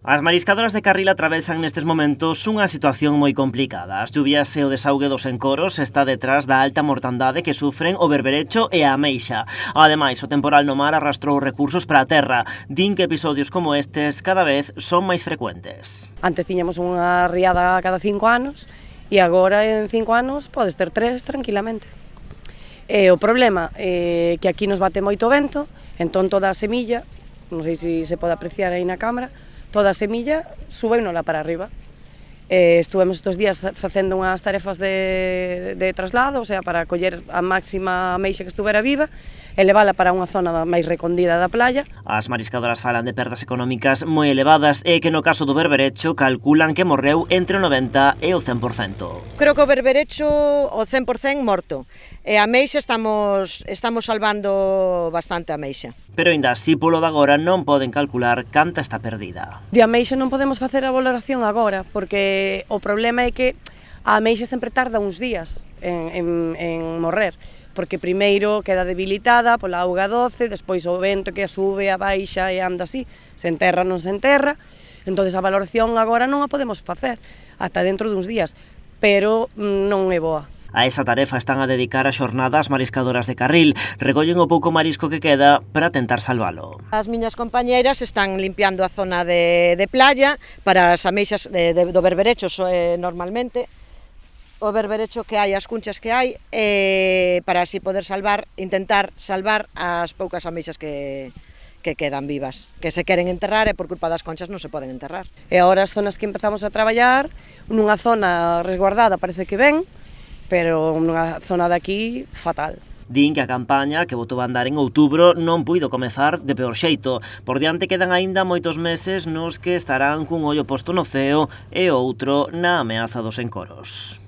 As mariscadoras de Carril atravesan nestes momentos unha situación moi complicada. As lluvias e o desaugue dos encoros está detrás da alta mortandade que sufren o berberecho e a ameixa. Ademais, o temporal no mar arrastrou recursos para a terra. Din que episodios como estes cada vez son máis frecuentes. Antes tiñamos unha riada cada 5 anos e agora en 5 anos podes ter 3 tranquilamente. O problema é que aquí nos bate moito vento, entón toda a semilla, non sei se pode apreciar aí na cámara, toda a semilla súbenola para arriba. Estuvemos estes días facendo unhas tarefas de traslado, o sea, para coller a máxima ameixa que estuvera viva e levala para unha zona máis recondida da playa. As mariscadoras falan de perdas económicas moi elevadas e que no caso do berberecho calculan que morreu entre o 90 e o 100%. Creo que o berberecho o 100% morto. E a ameixa estamos salvando bastante a ameixa. Pero ainda así, polo de agora, non poden calcular canta está perdida. De ameixa non podemos facer a valoración agora, porque o problema é que a ameixa sempre tarda uns días en morrer, porque primeiro queda debilitada pola auga doce, despois o vento que a sube, a baixa e anda así, se enterra, non se enterra, entón a valoración agora non a podemos facer, ata dentro duns días, pero non é boa. A esa tarefa están a dedicar a xornada as mariscadoras de Carril. Recollen o pouco marisco que queda para tentar salvalo. As miñas compañeiras están limpiando a zona de playa para as ameixas do berberecho normalmente. O berberecho que hai, as cunchas que hai, para así poder intentar salvar as poucas ameixas que quedan vivas, que se queren enterrar e por culpa das conchas non se poden enterrar. E agora as zonas que empezamos a traballar, nunha zona resguardada parece que ben, pero nunha zona de aquí fatal. Din que a campaña, que botou a andar en outubro, non puido comezar de peor xeito. Por diante quedan aínda moitos meses nos que estarán cun ollo posto no ceo e outro na ameaza dos encoros.